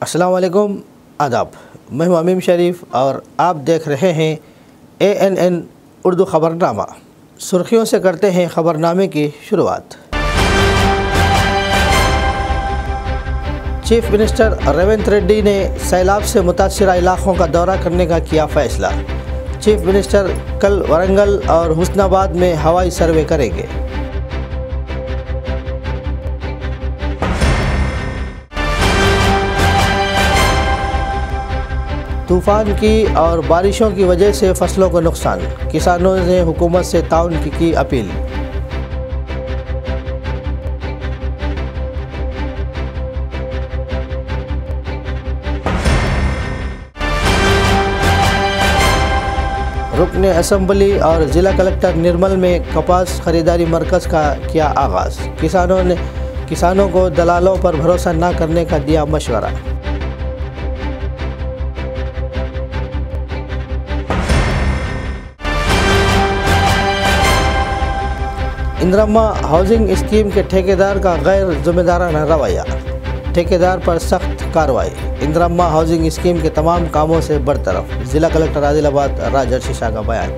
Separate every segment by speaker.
Speaker 1: अस्सलाम वालेकुम, आदाब। मैं हूं अमीम शरीफ और आप देख रहे हैं ANN उर्दू ख़बरनामा। सुर्खियों से करते हैं ख़बरनामे की शुरुआत। चीफ मिनिस्टर रेवंत रेड्डी ने सैलाब से मुतासरा इलाक़ों का दौरा करने का किया फ़ैसला। चीफ मिनिस्टर कल वरंगल और हुस्नाबाद में हवाई सर्वे करेंगे। तूफ़ान की और बारिशों की वजह से फसलों को नुकसान, किसानों ने हुकूमत से ताउन की अपील। रुकने असम्बली और ज़िला कलेक्टर निर्मल में कपास खरीदारी मरकज़ का किया आगाज़। किसानों को दलालों पर भरोसा न करने का दिया मशवरा। इंदिरम्मा हाउसिंग स्कीम के ठेकेदार का गैर जिम्मेदाराना रवैया, ठेकेदार पर सख्त कार्रवाई। इंदिरम्मा हाउसिंग स्कीम के तमाम कामों से बरतरफ, जिला कलेक्टर आदिलाबाद राजर शीशा का बयान।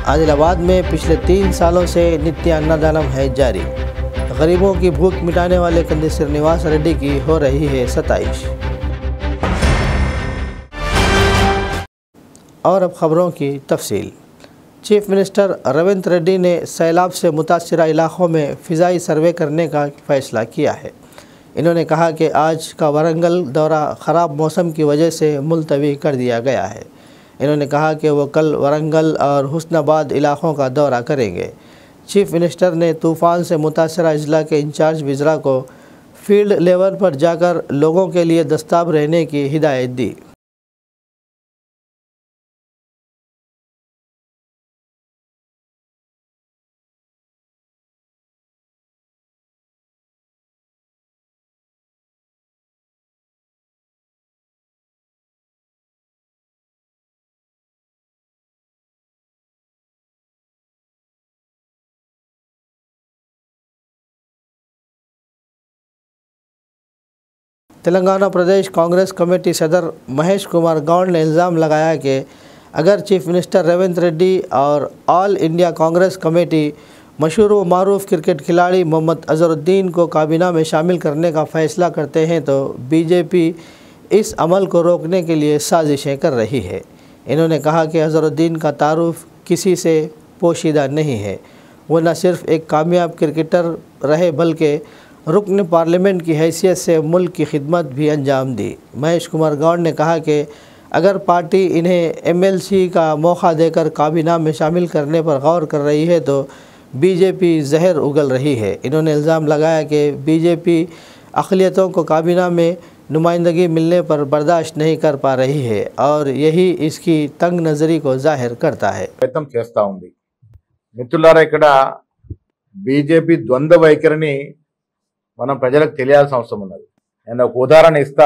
Speaker 1: आदिलाबाद में पिछले 3 सालों से नित्य अन्नदानम है जारी। गरीबों की भूख मिटाने वाले कंदी श्रीनिवास रेड्डी की हो रही है सताइश। और अब ख़बरों की तफसील। चीफ मिनिस्टर रेवंत रेड्डी ने सैलाब से मुतासरा इलाक़ों में फ़िज़ाई सर्वे करने का फ़ैसला किया है। इन्होंने कहा कि आज का वरंगल दौरा ख़राब मौसम की वजह से मुलतवी कर दिया गया है। इन्होंने कहा कि वो कल वरंगल और हुस्नाबाद इलाक़ों का दौरा करेंगे। चीफ मिनिस्टर ने तूफ़ान से मुतासरा अजला के इंचार्ज वज़रा को फील्ड लेवल पर जाकर लोगों के लिए दस्ताब रहने की हिदायत दी। तेलंगाना प्रदेश कांग्रेस कमेटी सदर महेश कुमार गौड़ ने इल्ज़ाम लगाया कि अगर चीफ मिनिस्टर रेवंत रेड्डी और ऑल इंडिया कांग्रेस कमेटी मशहूर व मारूफ क्रिकेट खिलाड़ी मोहम्मद अज़हरुद्दीन को काबीना में शामिल करने का फ़ैसला करते हैं तो बीजेपी इस अमल को रोकने के लिए साजिशें कर रही है। इन्होंने कहा कि अज़हरुद्दीन का तारुफ किसी से पोशीदा नहीं है। वो न सिर्फ एक कामयाब क्रिकेटर रहे बल्कि रुकन पार्लियामेंट की हैसियत से मुल्क की खिदमत भी अंजाम दी। महेश कुमार गौड़ ने कहा कि अगर पार्टी इन्हें MLC का मौका देकर काबीना में शामिल करने पर गौर कर रही है तो बीजेपी जहर उगल रही है। इन्होंने इल्ज़ाम लगाया कि बीजेपी अक़लियतों को काबीना में नुमाइंदगी मिलने पर बर्दाश्त नहीं कर पा रही है और यही इसकी तंग नज़री को जाहिर करता है।
Speaker 2: మిత్రులారా, ఇక్కడ బీజేపీ ద్వంద్వ వైఖరిని మనం ప్రజలకు తెలియాల్సిన అవసరం ఉన్నది. నేను ఒక ఉదాహరణ ఇస్తా.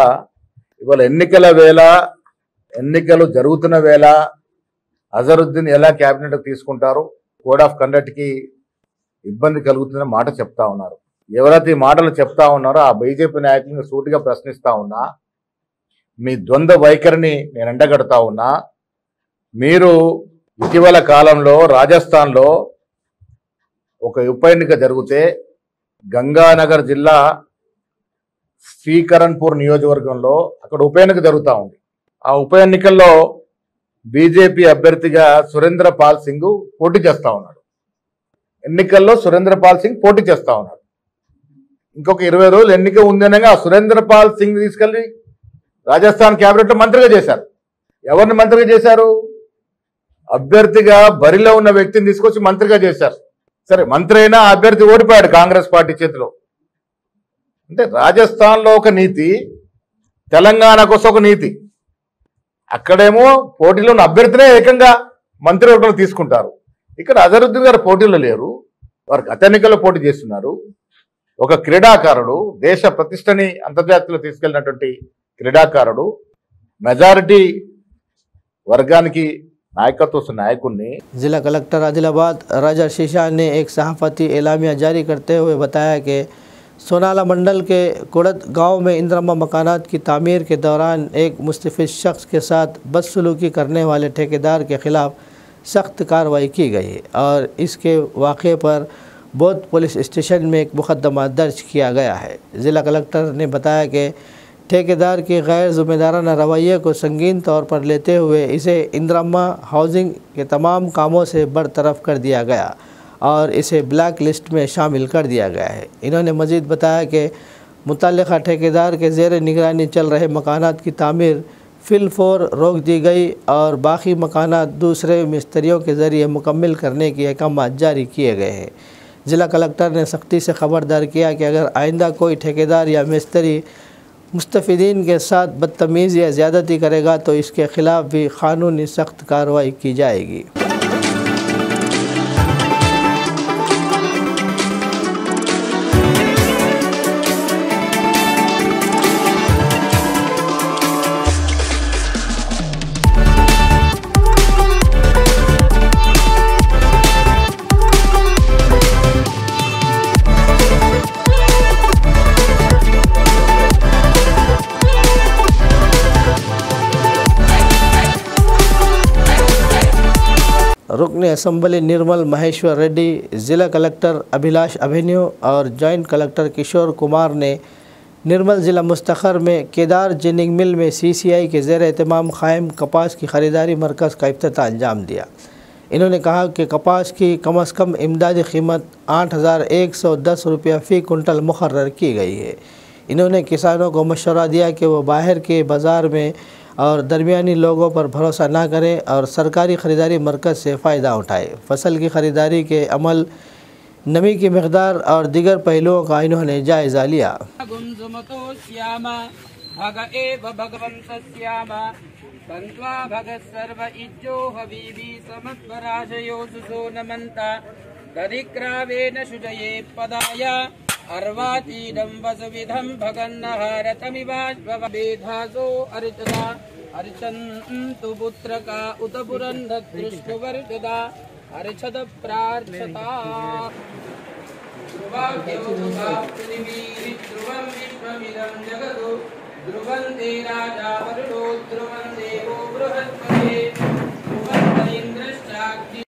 Speaker 2: ఇవాళ ఎన్నికల వేళ, ఎన్నికలు జరుగుతున్న వేళ అజరుద్దీన్ ఎలా క్యాబినెట్ తీసుకుంటారు, కోడ్ ఆఫ్ కండక్ట్ కి ఇబ్బంది కలుగుతుందన్న మాట చెప్తా ఉన్నారు. ఎవరైతే ఈ మాటలు చెప్తా ఉన్నారో ఆ బీజేపీ నాయకులను సూటిగా ప్రశ్నిస్తా ఉన్నా, మీ ద్వంద్వ వైఖరిని నేను ఎండగడతా ఉన్నా. మీరు ఇటీవల కాలంలో రాజస్థాన్లో ఒక ఉప ఎన్నిక జరిగితే గంగానగర్ జిల్లా శ్రీకరణ్పూర్ నియోజకవర్గంలో అక్కడ ఉప ఎన్నిక జరుగుతూ ఉంది. ఆ ఉప ఎన్నికల్లో బీజేపీ అభ్యర్థిగా సురేంద్ర పాల్ సింగ్ పోటీ చేస్తూ ఉన్నాడు. ఎన్నికల్లో సురేంద్ర పాల్ సింగ్ పోటీ చేస్తూ ఉన్నాడు. ఇంకొక 20 రోజులు ఎన్నిక ఉందనగా సురేంద్ర పాల్ సింగ్ తీసుకెళ్లి రాజస్థాన్ క్యాబినెట్లో మంత్రిగా చేశారు. ఎవరిని మంత్రిగా చేశారు? అభ్యర్థిగా బరిలో ఉన్న వ్యక్తిని తీసుకొచ్చి మంత్రిగా చేశారు. సరే, మంత్రి అయినా అభ్యర్థి ఓడిపోయాడు కాంగ్రెస్ పార్టీ చేతిలో. అంటే రాజస్థాన్లో ఒక నీతి, తెలంగాణ కోసం ఒక నీతి. అక్కడేమో పోటీలో ఉన్న అభ్యర్థినే ఏకంగా మంత్రివర్గంలో తీసుకుంటారు. ఇక్కడ అజరుద్దీన్ గారు పోటీలో లేరు, వారు గత ఎన్నికల్లో పోటీ చేస్తున్నారు. ఒక క్రీడాకారుడు, దేశ ప్రతిష్టని అంతర్జాతీయంలో తీసుకెళ్లినటువంటి క్రీడాకారుడు, మెజారిటీ వర్గానికి నాయకత్వ నాయకుడిని
Speaker 1: जिला कलेक्टर आदिलाबाद राजा शीशा ने एक सहाफती एलामिया जारी करते हुए बताया कि सोनाला मंडल के कुड़त गांव में इंदिरा मकानात की तामीर के दौरान एक मुस्तफिद शख्स के साथ बदसलूकी करने वाले ठेकेदार के ख़िलाफ़ सख्त कार्रवाई की गई और इसके वाक़े पर बौद्ध पुलिस स्टेशन में एक मुकदमा दर्ज किया गया है। ज़िला कलेक्टर ने बताया कि ठेकेदार की गैर ज़िम्मेदाराना रवैये को संगीन तौर पर लेते हुए इसे इंदिरा हाउसिंग के तमाम कामों से बरतरफ कर दिया गया और इसे ब्लैक लिस्ट में शामिल कर दिया गया है। इन्होंने मज़ीद बताया कि मुतल्लिक़ा ठेकेदार के ज़ेर निगरानी चल रहे मकानात की तामीर फिलफौर रोक दी गई और बाकी मकानात दूसरे मिस्त्रियों के ज़रिए मुकम्मल करने की अहकाम जारी किए गए हैं। ज़िला कलेक्टर ने सख्ती से ख़बरदार किया कि अगर आइंदा कोई ठेकेदार या मिस्त्री मुस्तफ़िदीन के साथ बदतमीज़ी या ज़्यादती करेगा तो इसके ख़िलाफ़ भी क़ानूनी सख्त कार्रवाई की जाएगी। रुकन असम्बली निर्मल महेश्वर रेड्डी, ज़िला कलेक्टर अभिलाष अभिन्यू और जॉइंट कलेक्टर किशोर कुमार ने निर्मल ज़िला मुस्तखर में केदार जिनिंग मिल में CCI के ज़ेर एहतमाम क़ायम कपास की ख़रीदारी मरकज़ का इफ्तिताह अंजाम दिया। इन्होंने कहा कि कपास की कम अज़ कम इमदादी कीमत 8,110 रुपया फ़ी कुंटल मुक़र्रर की गई है। इन्होंने किसानों को मशवरा दिया कि वो बाहर के बाज़ार में और दरमियानी लोगों पर भरोसा ना करें और सरकारी ख़रीदारी मरकज़ से फ़ायदा उठाएं। फसल की ख़रीदारी के अमल, नमी की मकदार और दीगर पहलुओं का इन्होंने जायज़ा लिया।
Speaker 3: अर्वातीदं वसुविधं भगन्नहारतमिवाश्ववेधासो अर्चता अर्चन्तु पुत्रका उत पुरन्दृष्टुवर्गदा अर्चद प्रार्थता ध्रुवं विश्वमिदं जगतो ध्रुवं ते राजा वरुणो ध्रुवं देवो बृहस्पते ध्रुवं इन्द्रश्चाग्नि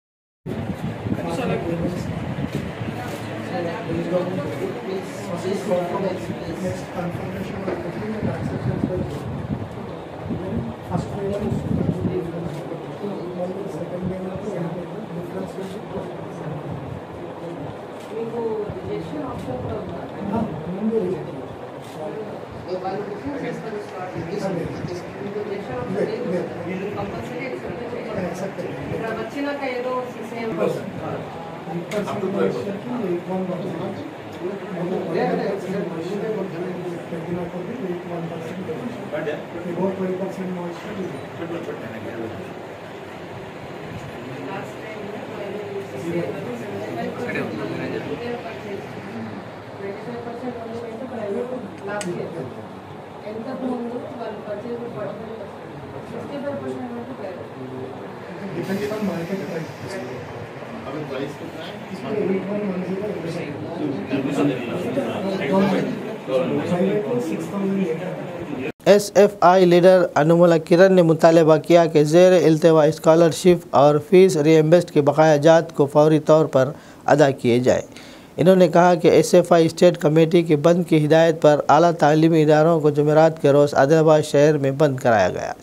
Speaker 1: SFI लीडर अनुमुला किरण ने मुतालबा किया कि ज़ेर इल्तवा स्कॉलरशिप और फ़ीस रीइंबर्स्ड के बकाया जात को फौरी तौर पर अदा किए जाए। इन्होंने कहा कि SFI स्टेट कमेटी की बंद की हिदायत पर आला तालीमी इदारों को जुमेरात के रोज़ आदिलाबाद शहर में बंद कराया गया।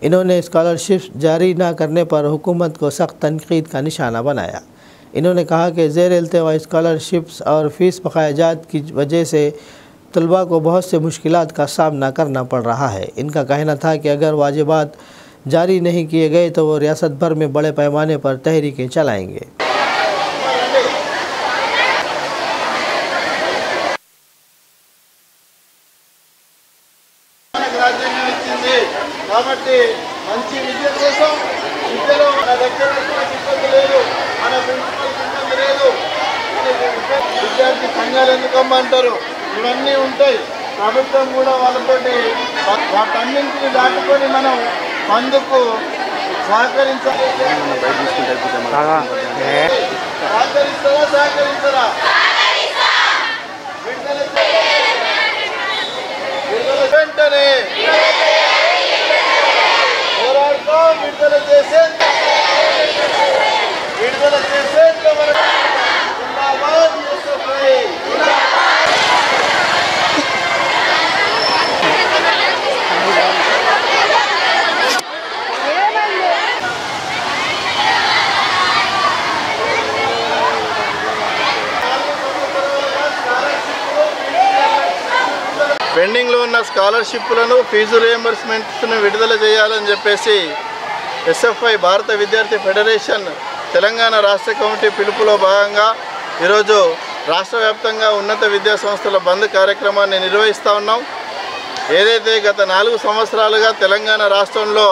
Speaker 1: इन्होंने स्कॉलरशिप जारी न करने पर हुकूमत को सख्त तनकीद का निशाना बनाया। इन्होंने कहा कि ज़ेर इल्तवा स्कॉलरशिप्स और फ़ीस बकाया जात की वजह से तलबा को बहुत से मुश्किलात का सामना करना पड़ रहा है। इनका कहना था कि अगर वाजिबात जारी नहीं किए गए तो वो रियासत भर में बड़े पैमाने पर तहरीकें चलाएंगे।
Speaker 4: విద్యార్థి సంఘాలు ఎందుకమ్మంటారు ఇవన్నీ ఉంటాయి. ప్రభుత్వం కూడా వాళ్ళతోటి వాటన్నింటిని దాటుకొని మనం అందుకు సహకరించరా వెంటనే పోరాడుతాం విడుదల చేసేంత వరకు జిందాబాద్ ఎస్ఎఫ్ఐ. పెండింగ్లో ఉన్న స్కాలర్షిప్లను ఫీజు రియంబర్స్మెంట్స్ను విడుదల చేయాలని చెప్పేసి ఎస్ఎఫ్ఐ భారత విద్యార్థి ఫెడరేషన్ తెలంగాణ రాష్ట్ర కమిటీ పిలుపులో భాగంగా ఈరోజు రాష్ట్ర వ్యాప్తంగా ఉన్నత విద్యా సంస్థల బంద్ కార్యక్రమాన్ని నిర్వహిస్తూ ఉన్నాం. ఏదైతే గత 4 సంవత్సరాలుగా తెలంగాణ రాష్ట్రంలో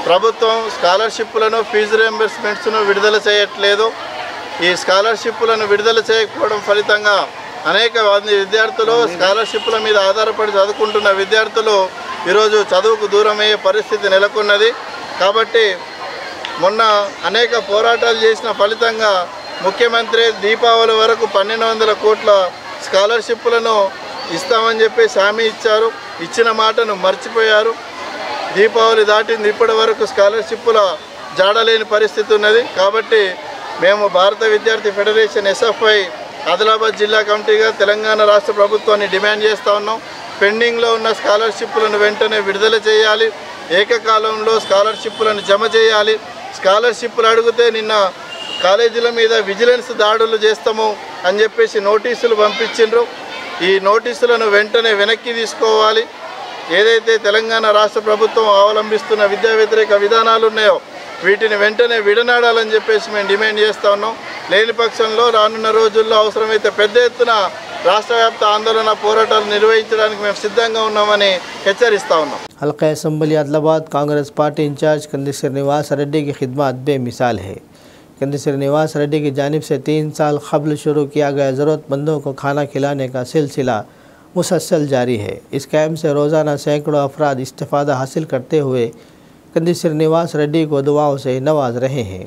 Speaker 4: ప్రభుత్వం స్కాలర్షిప్లను ఫీజు రియంబర్స్మెంట్స్ను విడుదల చేయట్లేదు. ఈ స్కాలర్షిప్లను విడుదల చేయకపోవడం ఫలితంగా అనేక మంది విద్యార్థులు స్కాలర్షిప్ల మీద ఆధారపడి చదువుకుంటున్న విద్యార్థులు ఈరోజు చదువుకు దూరమయ్యే పరిస్థితి నెలకొన్నది. కాబట్టి మొన్న అనేక పోరాటాలు చేసిన ఫలితంగా ముఖ్యమంత్రి దీపావళి వరకు 1200 కోట్ల స్కాలర్షిప్లను ఇస్తామని చెప్పేసి హామీ ఇచ్చారు. ఇచ్చిన మాటను మర్చిపోయారు. దీపావళి దాటింది, ఇప్పటి వరకు స్కాలర్షిప్ల జాడలేని పరిస్థితి ఉన్నది. కాబట్టి మేము భారత విద్యార్థి ఫెడరేషన్ ఎస్ఎఫ్ఐ ఆదిలాబాద్ జిల్లా కమిటీగా తెలంగాణ రాష్ట్ర ప్రభుత్వాన్ని డిమాండ్ చేస్తూ ఉన్నాం. పెండింగ్లో ఉన్న స్కాలర్షిప్లను వెంటనే విడుదల చేయాలి. ఏకకాలంలో స్కాలర్షిప్లను జమ చేయాలి. స్కాలర్షిప్లు అడిగితే నిన్న కాలేజీల మీద విజిలెన్స్ దాడులు చేస్తాము అని చెప్పేసి నోటీసులు పంపించిండ్రు. ఈ నోటీసులను వెంటనే వెనక్కి తీసుకోవాలి. ఏదైతే తెలంగాణ రాష్ట్ర ప్రభుత్వం అవలంబిస్తున్న విద్యా వ్యతిరేక విధానాలు ఉన్నాయో వీటిని వెంటనే విడనాడాలని చెప్పేసి మేము డిమాండ్ చేస్తూ ఉన్నాం. లేని పక్షంలో రానున్న రోజుల్లో అవసరమైతే పెద్ద ఎత్తున రాష్ట్ర వ్యాప్త ఆందోళన పోరాటాలు నిర్వహించడానికి మేము సిద్ధంగా ఉన్నామని హెచ్చరిస్తా ఉన్నాం.
Speaker 1: हल्का assembly Adilabad Congress party incharge Kandi Srinivas Reddy की खिदमत बेमिसाल है। कंदी श्रीनिवास रेड्डी की जानिब से 3 साल कबल शुरू किया गया ज़रूरतमंदों को खाना खिलाने का सिलसिला मुसलसल जारी है। इस कैम्प से रोज़ाना सैकड़ों अफराद इस्तिफ़ादा हासिल करते हुए कंदी श्रीनिवास रेड्डी को दुआओं से नवाज रहे हैं।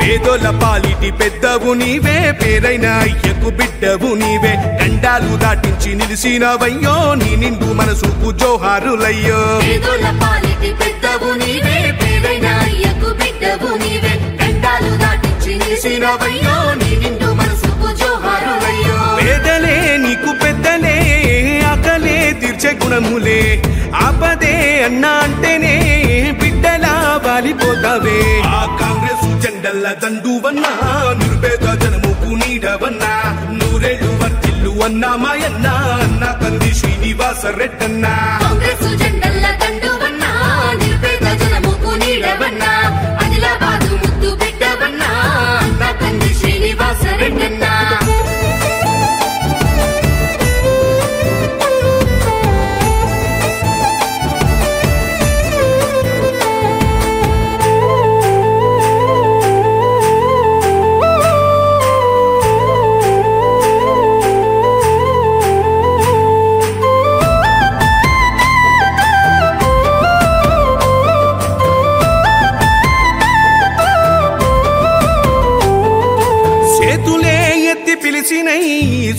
Speaker 5: పేదోల పాలిటి పెద్దవు నీవే, పేరైన అయ్యకు బిడ్డవు నీవే, గండాలు దాటించి నిలిసినవయ్యో, నీ నిండు మనసుకు జోహారులయ్యో.
Speaker 6: పేదోల పాలిటి పెద్దవు నీవే, పేరైన అయ్యకు బిడ్డవు నీవే, గండాలు దాటించి నిలిసినవయ్యో, నీ నిండు మనసుకు జోహారులయ్యో.
Speaker 5: పేదలే నీకు పెద్దలే, ఆకలే తీర్చే గుణములే, ఆపదే అన్నా అంటేనే బిడ్డలా వాలిపోతావే. ఆ కాంగ్రెస్ జెండల్ల దండువన్నా, నిరుపేద జనముకు నీడవన్నా, నూరేళ్లు వర్తిల్లు అన్నా మాయన్నా, అన్నా కంది శ్రీనివాస రెడ్డన్నా.
Speaker 6: కాంగ్రెస్ జెండల్ల దండువన్నా, నిరుపేద జనముకు నీడవన్నా, ఆదిలాబాదు ముద్దు బిడ్డవన్నా, అన్నా కంది శ్రీనివాస రెడ్డన్నా.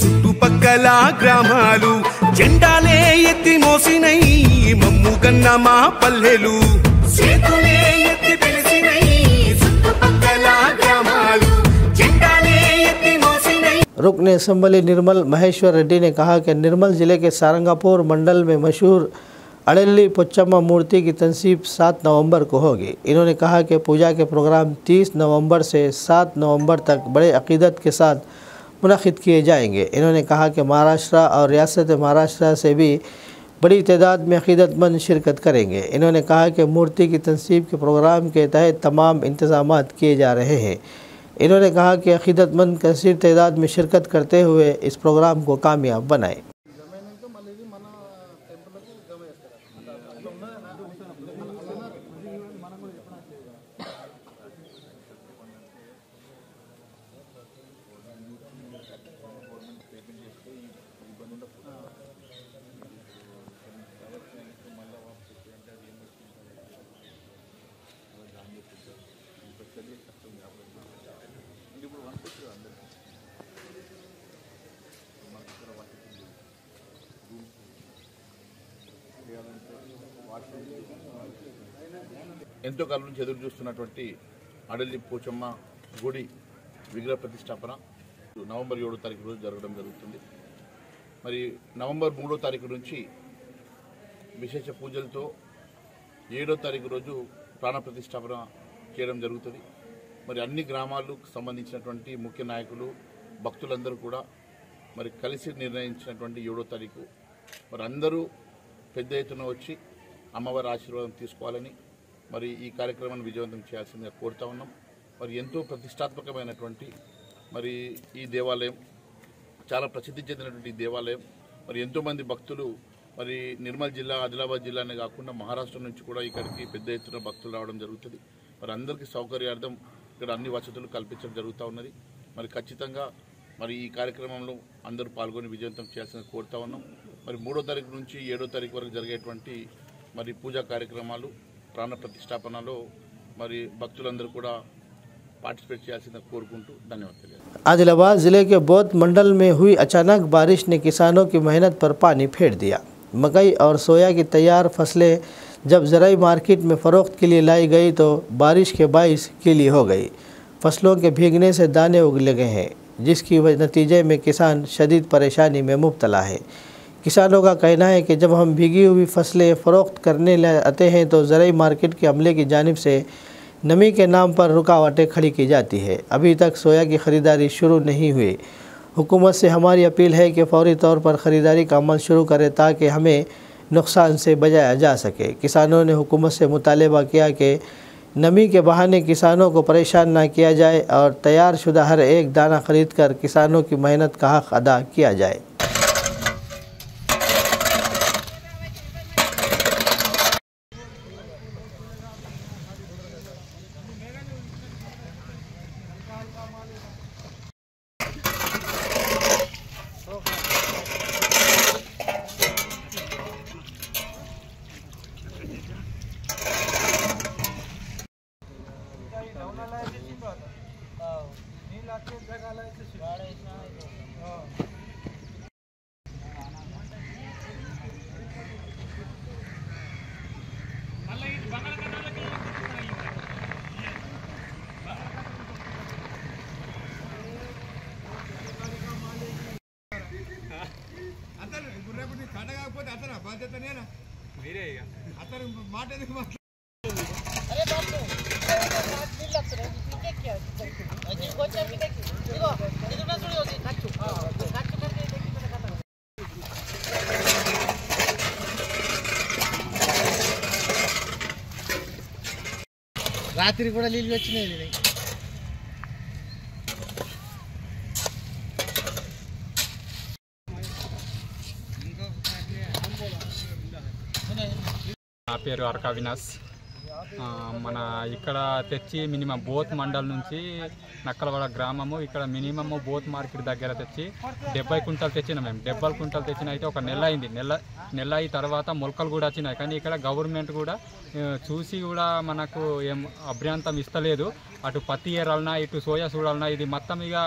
Speaker 5: చుట్టుపక్కల గ్రామాలు జెండాలే ఎత్తి మోసినై, మమ్ముగన్న మా పల్లెలు
Speaker 6: చేతులే ఎత్తి పిలిచినై, చుట్టుపక్కల గ్రామాలు జెండాలే ఎత్తి మోసినై.
Speaker 1: रुकन असम्बली निर्मल महेश्वर रेड्डी ने कहा कि निर्मल ज़िले के सारंगापुर मंडल में मशहूर अड़ेली पोचम्मा मूर्ति की तनसीब 7 नवंबर को होगी। इन्होंने कहा कि पूजा के प्रोग्राम 30 नवंबर से 7 नवंबर तक बड़े अकीदत के साथ मुनक़िद किए जाएंगे। इन्होंने कहा कि महाराष्ट्र और रियासत महाराष्ट्र से भी बड़ी तादाद में अकीदतमंद शिरकत करेंगे। इन्होंने कहा कि मूर्ति की तनसीब के प्रोग्राम के तहत तमाम इंतज़ामात किए जा रहे हैं। इन्होंने कहा कि अकीदतमंद कसीर तादाद में शिरकत करते हुए इस प्रोग्राम को कामयाब बनाएं।
Speaker 2: ఎంతో కాలం నుంచి ఎదురు చూస్తున్నటువంటి అడలి పోచమ్మ గుడి విగ్రహ ప్రతిష్టాపన నవంబర్ 7వ తారీఖు రోజు జరగడం జరుగుతుంది. మరి నవంబర్ 3వ తారీఖు నుంచి విశేష పూజలతో 7వ తారీఖు రోజు ప్రాణ ప్రతిష్టాపన చేయడం జరుగుతుంది. మరి అన్ని గ్రామాలకు సంబంధించినటువంటి ముఖ్య నాయకులు భక్తులందరూ కూడా మరి కలిసి నిర్ణయించినటువంటి 7వ తారీఖు మరి అందరూ పెద్ద ఎత్తున వచ్చి అమ్మవారి ఆశీర్వాదం తీసుకోవాలని మరి ఈ కార్యక్రమాన్ని విజయవంతం చేయాల్సిందిగా కోరుతా ఉన్నాం. మరి ఎంతో ప్రతిష్టాత్మకమైనటువంటి మరి ఈ దేవాలయం చాలా ప్రసిద్ధి చెందినటువంటి దేవాలయం. మరి ఎంతోమంది భక్తులు మరి నిర్మల్ జిల్లా ఆదిలాబాద్ జిల్లానే కాకుండా మహారాష్ట్ర నుంచి కూడా ఇక్కడికి పెద్ద ఎత్తున భక్తులు రావడం జరుగుతుంది. మరి అందరికీ సౌకర్యార్థం ఇక్కడ అన్ని వసతులు కల్పించడం జరుగుతూ ఉన్నది. మరి ఖచ్చితంగా మరి ఈ కార్యక్రమంలో అందరూ పాల్గొని విజయవంతం చేయాల్సింది కోరుతా ఉన్నాం. మరి 3వ తారీఖు నుంచి 7వ తారీఖు వరకు జరిగేటువంటి మరి పూజా కార్యక్రమాలు ప్రాణ ప్రతిష్టాపనలో మరి భక్తులందరూ కూడా पार्टिसिपेट किया कोरकुंटू धन्यवाद।
Speaker 1: आदिलाबाद जिले के बौद्ध मंडल में हुई अचानक बारिश ने किसानों की मेहनत पर पानी फेर दिया। मकई और सोया की तैयार फसलें जब ज़राई मार्केट में फ़रोख्त के लिए लाई गई तो बारिश के बाइस गीली हो गई। फसलों के भीगने से दाने उग लगे हैं, जिसकी नतीजे में किसान शदीद परेशानी में मुब्तला है। किसानों का कहना है कि जब हम भीगी हुई फसलें फ़रोख्त करने आते हैं तो ज़राई मार्केट के अमले की जानिब से नमी के नाम पर रुकावटें खड़ी की जाती है। अभी तक सोया की ख़रीदारी शुरू नहीं हुई। हुकूमत से हमारी अपील है कि फौरी तौर पर ख़रीदारी का अमल शुरू करे ताकि हमें नुकसान से बचाया जा सके। किसानों ने हुकूमत से मुतालबा किया कि नमी के बहाने किसानों को परेशान ना किया जाए और तैयार शुदा हर एक दाना खरीद कर किसानों की मेहनत का हक़ अदा किया जाए।
Speaker 7: రాత్రి కూడా నీళ్ళు వచ్చినాయి।
Speaker 8: నా పేరు అరకా వినాస్। మన ఇక్కడ తెచ్చి మినిమం బోత్ మండల్ నుంచి నక్కలవాడ గ్రామము ఇక్కడ మినిమమ్ బోత్ మార్కెట్ దగ్గర తెచ్చి 70 కుంటలు తెచ్చిన మేము 70 కుంటలు తెచ్చిన అయితే ఒక నెల అయింది। నెల అయిన తర్వాత మొలకలు కూడా వచ్చినాయి, కానీ ఇక్కడ గవర్నమెంట్ కూడా చూసి కూడా మనకు ఏం అభ్యంతరం ఇస్తలేదు। అటు పత్తి ఏరాలన్నా ఇటు సోయా చూడాలన్నా ఇది మొత్తం ఇక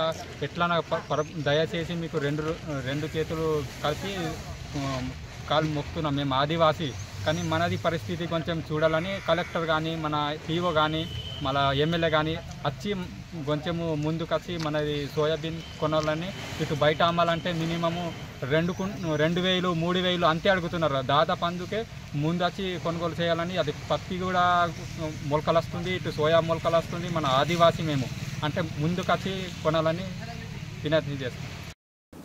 Speaker 8: ఎట్లా దయచేసి మీకు రెండు చేతులు కలిపి కాలు మొక్కుతున్నాం మేము ఆదివాసీ, కానీ మనది పరిస్థితి కొంచెం చూడాలని కలెక్టర్ కానీ మన పీఓ కానీ మన ఎమ్మెల్యే కానీ వచ్చి కొంచెము ముందుకు వచ్చి మనది సోయాబీన్ కొనాలని ఇటు బయట అమ్మాలంటే మినిమము 2,000 3,000 అంతే అడుగుతున్నారు। దాదాపు అందుకే ముందు వచ్చి కొనుగోలు చేయాలని, అది పత్తి కూడా మొలకలు వస్తుంది ఇటు సోయా మొలకలు వస్తుంది, మన ఆదివాసీ మేము అంటే ముందుకు వచ్చి కొనాలని వినతి చేస్తాం।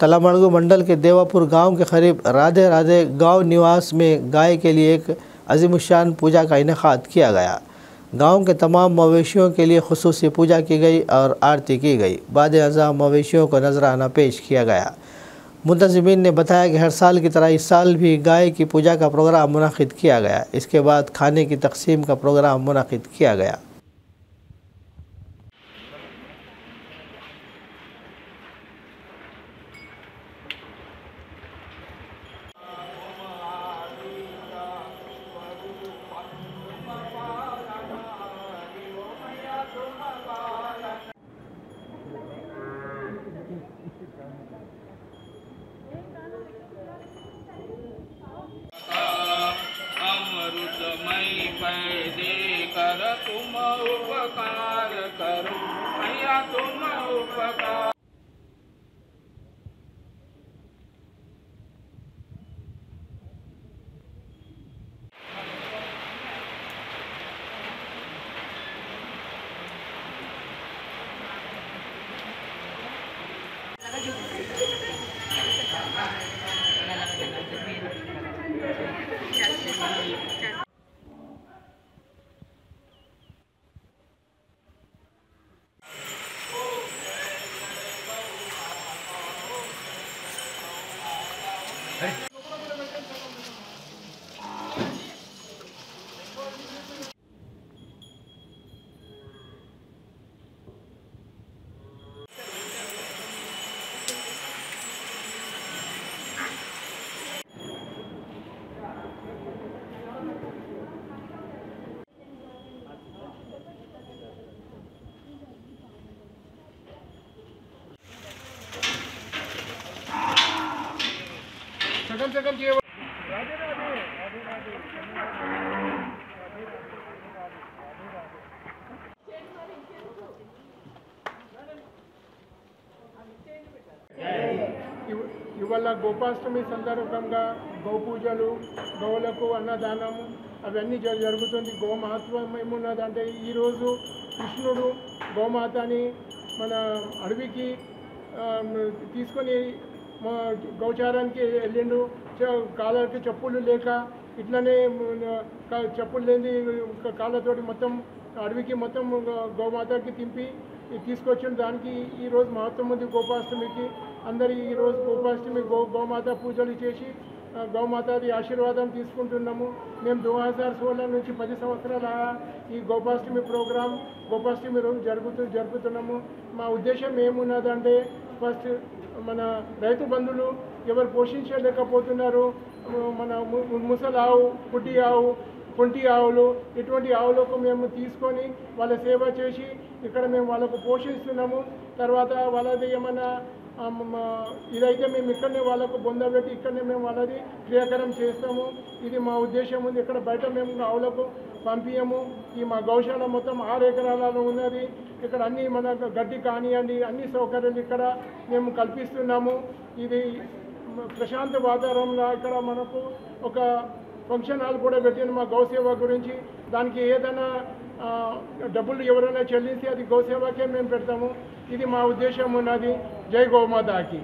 Speaker 1: तलामड़गु मंडल के देवापुर गांव के करीब राधे राधे गांव निवास में गाय के लिए एक अजीमुशान पूजा का इनेकाद किया गया। गांव के तमाम मवेशियों के लिए खुसूसी पूजा की गई और आरती की गई। बाद अज़ा मवेशियों को नजराना पेश किया गया। मुंतज़िमीन ने बताया कि हर साल की तरह इस साल भी गाय की पूजा का प्रोग्राम मुनाकिद किया गया। इसके बाद खाने की तकसीम का प्रोग्राम मुनाकिद किया गया।
Speaker 3: अमृतमय पैदे कर तुम उपकार करो, मैया तुम उपकार।
Speaker 7: ఇవాళ గోపాష్టమి సందర్భంగా గోపూజలు, గోవులకు అన్నదానము అవన్నీ జరుగుతుంది. గోమహత్వం ఏమున్నదంటే ఈరోజు కృష్ణుడు గోమాతని మన అడవికి తీసుకొని గోచారానికి వెళ్ళిండు. కాళ్ళకి చెప్పులు లేక ఇట్లనే చెప్పులు లేని కాళ్ళతోటి మొత్తం అడవికి మొత్తం గోమాతకి తింపి తీసుకొచ్చిన దానికి ఈరోజు మహత్వం ఉంది. గోపాష్టమికి అందరి ఈరోజు గోపాష్టమి గోమాత పూజలు చేసి గోమాతది ఆశీర్వాదం తీసుకుంటున్నాము. మేము 2016 నుంచి 10 సంవత్సరాల ఈ గోపాష్టమి ప్రోగ్రాం గోపాష్టమి రోజు జరుపుతున్నాము. మా ఉద్దేశం ఏమున్నదంటే ఫస్ట్ మన రైతు బంధువులు ఎవరు పోషించలేకపోతున్నారు, మన ముసలి ఆవు, పుట్టి ఆవు, పొంటి ఆవులు ఇటువంటి ఆవులకు మేము తీసుకొని వాళ్ళ సేవ చేసి ఇక్కడ మేము వాళ్ళకు పోషిస్తున్నాము. తర్వాత వాళ్ళది ఏమన్నా ఇదైతే మేము ఇక్కడనే వాళ్ళకు బొందబెట్టి ఇక్కడనే మేము వాళ్ళది క్రియాకరం చేస్తాము. ఇది మా ఉద్దేశం ఉంది. ఇక్కడ బయట మేము ఆవులకు పంపించము. ఈ మా గౌశాల మొత్తం 6 ఎకరాలలో ఉన్నది. ఇక్కడ అన్ని మన గడ్డి కానివ్వండి అన్ని సౌకర్యాలు ఇక్కడ మేము కల్పిస్తున్నాము. ఇది ప్రశాంత వాతావరణంలో ఇక్కడ మనకు ఒక ఫంక్షన్ హాల్ కూడా పెట్టిన మా గౌసేవ గురించి. దానికి ఏదైనా డబ్బులు ఎవరైనా చెల్లిస్తే అది గౌసేవకే మేము పెడతాము. ఇది మా ఉద్దేశం ఉన్నది. జై గోమాతాకి.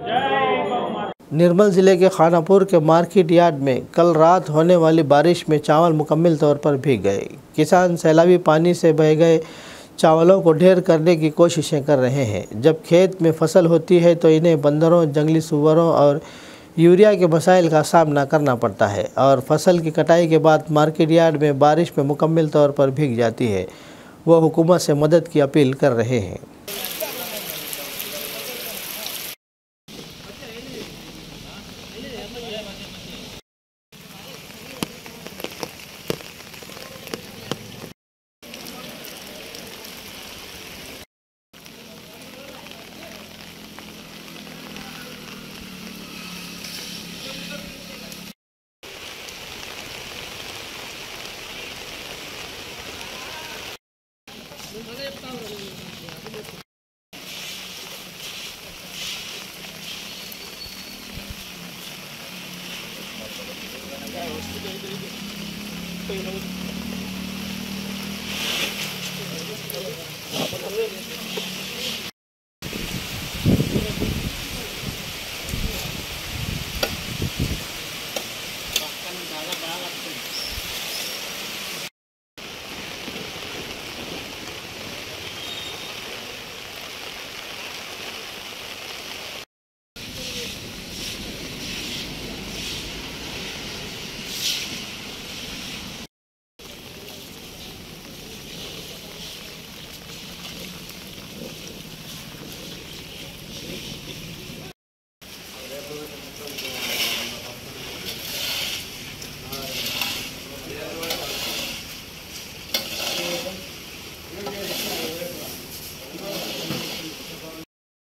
Speaker 1: निर्मल जिले के खानापुर के मार्केट यार्ड में कल रात होने वाली बारिश में चावल मुकम्मल तौर पर भीग गए। किसान सैलाबी पानी से बह गए चावलों को ढेर करने की कोशिशें कर रहे हैं। जब खेत में फसल होती है तो इन्हें बंदरों, जंगली सुअरों और यूरिया के मसाइल का सामना करना पड़ता है और फसल की कटाई के बाद मार्केट यार्ड में बारिश में मुकम्मल तौर पर भीग जाती है। वो हुकूमत से मदद की अपील कर रहे हैं।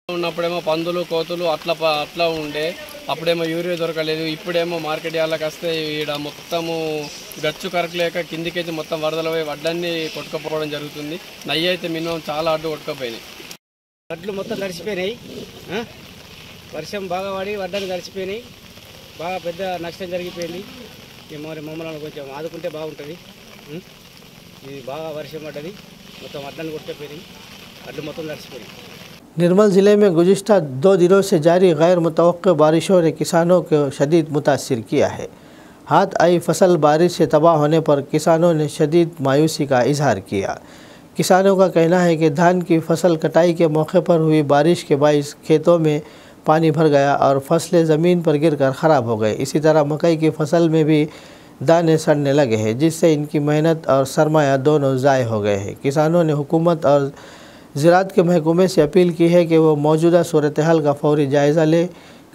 Speaker 9: ఉన్నప్పుడేమో పందులు కోతులు అట్లా ఉండే అప్పుడేమో యూరియా దొరకలేదు, ఇప్పుడేమో మార్కెట్ యార్డ్లకు వస్తే ఈడ మొత్తము గచ్చు కరకలేక కిందికైతే మొత్తం వరదలు పోయి వడ్లన్నీ కొట్టుకపోవడం జరుగుతుంది. నయ్యి అయితే మినిమం చాలా అడ్డు కొట్టుకపోయినాయి.
Speaker 10: వడ్లు మొత్తం తడిసిపోయినాయి. వర్షం బాగా పడి వడ్డలు తడిసిపోయినాయి. బాగా పెద్ద నష్టం జరిగిపోయింది. మరి మమ్మల్ని కొంచెం ఆదుకుంటే బాగుంటుంది. ఇది బాగా వర్షం పడ్డది, మొత్తం వడ్లను కొట్టుకుపోయినాయి, వడ్లు మొత్తం తడిసిపోయినాయి.
Speaker 1: निर्मल ज़िले में गुज़िश्ता 2 दिनों से जारी गैर मुतवक्किल बारिशों ने किसानों को शदीद मुतासिर किया है। हाथ आई फसल बारिश से तबाह होने पर किसानों ने शदीद मायूसी का इजहार किया। किसानों का कहना है कि धान की फसल कटाई के मौके पर हुई बारिश के बाइस खेतों में पानी भर गया और फसलें ज़मीन पर गिरकर ख़राब हो गए। इसी तरह मकई की फसल में भी दाने सड़ने लगे हैं, जिससे इनकी मेहनत और सरमाया दोनों ज़ाय हो गए हैं। किसानों ने हुकूमत और ज़राअत के महकमे से अपील की है कि वो मौजूदा सूरत हाल का फौरी जायज़ा ले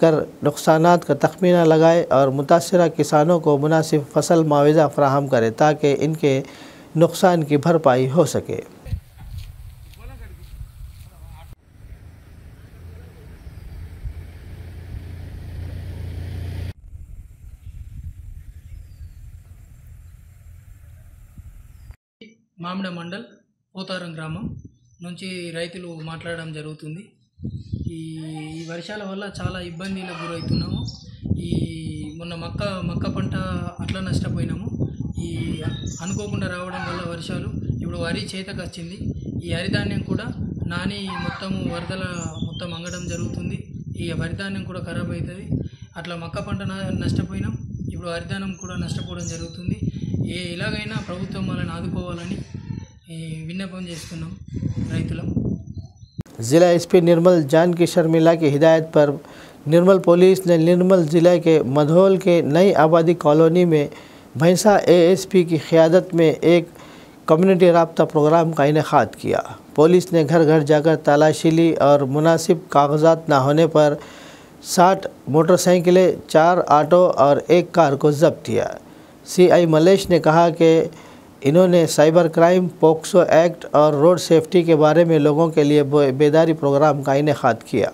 Speaker 1: कर नुकसानात का तखमीना लगाए और मुतासरा किसानों को मुनासिब फसल मुआवजा फराहम करे ताकि इनके नुकसान की भरपाई हो सके।
Speaker 11: మామిడ మండల్ పోతారం గ్రామం నుంచి రైతులు మాట్లాడడం జరుగుతుంది. ఈ వర్షాల వల్ల చాలా ఇబ్బందులకు గురవుతున్నాము. మొన్న మక్క పంట అట్లా నష్టపోయినాము. ఈ అనుకోకుండా రావడం వల్ల వర్షాలు ఇప్పుడు వరి చేతకు వచ్చింది. ఈ హరిధాన్యం కూడా నాని మొత్తము వరదల మొత్తం అంగడం జరుగుతుంది. ఈ వరిధాన్యం కూడా ఖరాబ్ అవుతుంది. అట్లా మక్క పంట నష్టపోయినాం, ఇప్పుడు హరిధాన్యం కూడా నష్టపోవడం జరుగుతుంది. ఎలాగైనా ప్రభుత్వం వాళ్ళని ఆదుకోవాలని విన్నపం చేస్తున్నాం రైతులం.
Speaker 1: ज़िला एसपी निर्मल जान की शर्मिला की हिदायत पर निर्मल पुलिस ने निर्मल ज़िले के मधोल के नई आबादी कॉलोनी में भैंसा एएसपी की क़यादत में एक कम्युनिटी राब्ता प्रोग्राम का इनेकाद किया। पुलिस ने घर घर जाकर तलाशी ली और मुनासिब कागजात न होने पर 60 मोटरसाइकिलें, 4 ऑटो और 1 कार को जब्त किया। CI मलेश ने कहा कि इन्होंने साइबर क्राइम, पोक्सो एक्ट और रोड सेफ्टी के बारे में लोगों के लिए बेदारी प्रोग्राम का इनेकाद किया।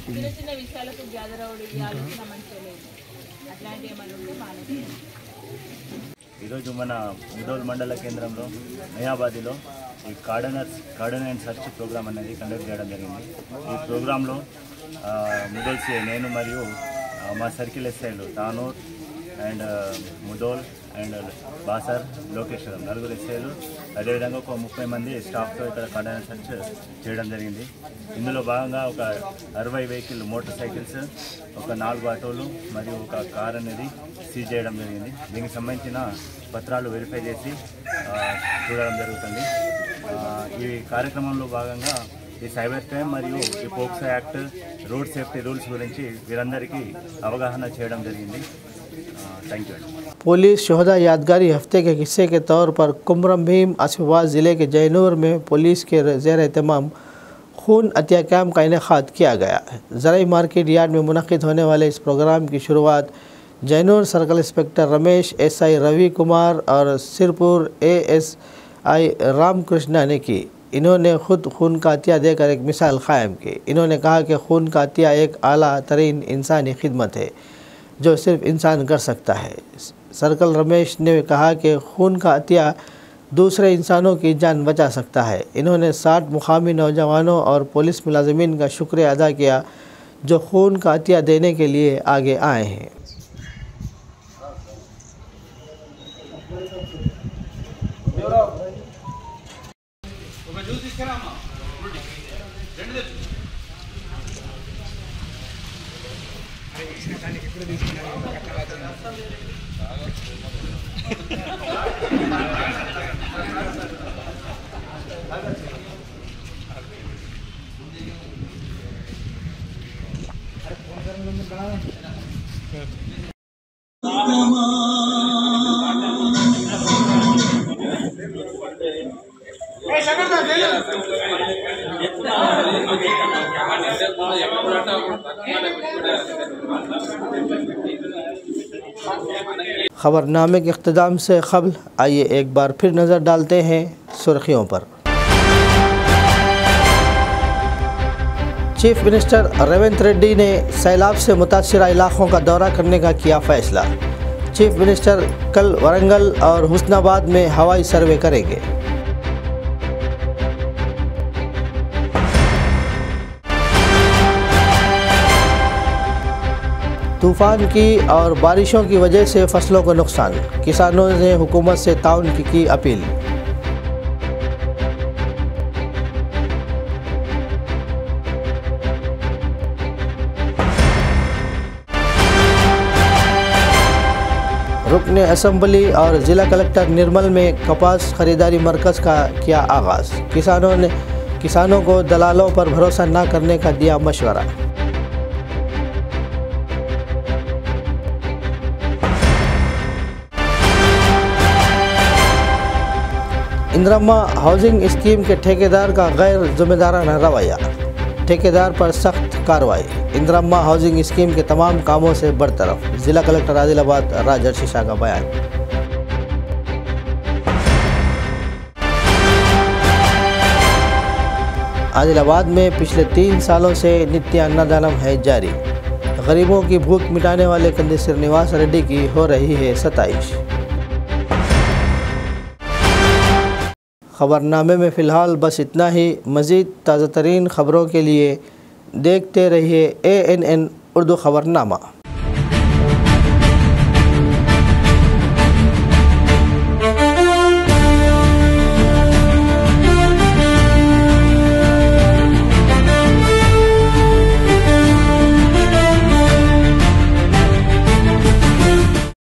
Speaker 12: చిన్న చిన్న విషయాలకు గ్యాదర్ అవుడు ఈ ఆలోచన మంచిగా లేదు. అట్లాంటి ఏమైనా ఉంటే మానేది.
Speaker 13: ఈరోజు మన ముదోల్ మండల కేంద్రంలో నయాబాదీలో ఈ కార్డన్ అండ్ సర్చ్ ప్రోగ్రామ్ అనేది కండక్ట్ చేయడం జరిగింది. ఈ ప్రోగ్రాంలో ముదోల్ సిఐ నేను మరియు మా సర్కిల్ ఎస్ఐలు తానూర్ అండ్ ముదోల్ అండ్ బాసర్, లోకేశ్వరం 4 ఎస్ఐలు, అదేవిధంగా ఒక 30 మంది స్టాఫ్తో ఇక్కడ కార్డన్ సర్చ్ చేయడం జరిగింది. ఇందులో భాగంగా ఒక 60 వెహికల్ మోటార్ సైకిల్స్, ఒక 4 ఆటోలు మరియు ఒక కార్ అనేది సీజ్ చేయడం జరిగింది. దీనికి సంబంధించిన పత్రాలు వెరిఫై చేసి చూడడం జరుగుతుంది. ఈ కార్యక్రమంలో భాగంగా ఈ సైబర్ క్రైమ్ మరియు ఈ POCSO act, road safety rules గురించి వీరందరికీ అవగాహన చేయడం జరిగింది. Thank you.
Speaker 1: पुलिस शोहदा यादगारी हफ्ते के हिस्से के तौर पर कुमरम भीम आसिफाबाद ज़िले के जैनूर में पुलिस के ज़ेर एहतमाम खून अतिया कैम्प का इनेकाद किया गया है। ज़राई मार्केट यार्ड में मुनक़िद होने वाले इस प्रोग्राम की शुरुआत Jainoor circle inspector Ramesh, SI Ravi Kumar और सिरपुर ASI रामकृष्णा ने की। इन्होंने खुद खून का अतिया देकर एक मिसाल कायम की। इन्होंने कहा कि खून का अतिया एक आला तरीन इंसानी खिदमत है जो सिर्फ इंसान कर सकता है। सर्कल रमेश ने कहा कि खून का अतिया दूसरे इंसानों की जान बचा सकता है। इन्होंने 60 मुकामी नौजवानों और पुलिस मुलाजिमीन का शुक्रिया अदा किया जो खून का अतिया देने के लिए आगे आए हैं। खबरनामे के इख्तिताम से क़ब्ल आइए एक बार फिर नज़र डालते हैं सुर्खियों पर। चीफ मिनिस्टर रेवंत रेड्डी ने सैलाब से मुतासरा इलाक़ों का दौरा करने का किया फ़ैसला। चीफ मिनिस्टर कल वरंगल और हुस्नाबाद में हवाई सर्वे करेंगे। तूफ़ान की और बारिशों की वजह से फसलों को नुकसान, किसानों ने हुकूमत से ताउन की अपील। रुकने असम्बली और ज़िला कलेक्टर निर्मल में कपास खरीदारी मरकज़ का किया आगाज़। किसानों को दलालों पर भरोसा न करने का दिया मशवरा। इंदिरा हाउसिंग स्कीम के ठेकेदार का गैर जिम्मेदाराना रवैया, ठेकेदार पर सख्त कार्रवाई। इंदिरा हाउसिंग स्कीम के तमाम कामों से बरतरफ, जिला कलेक्टर आदिलाबाद राजर्षि शाह का बयान। आदिलाबाद में पिछले 3 सालों से नित्य अन्नदानम है जारी। गरीबों की भूख मिटाने वाले कंदी श्रीनिवास रेड्डी की हो रही है सताइश। खबरनामे में फ़िलहाल बस इतना ही। मज़ीद ताज़ा तरीन ख़बरों के लिए देखते रहिए ANN उर्दू खबरनामा।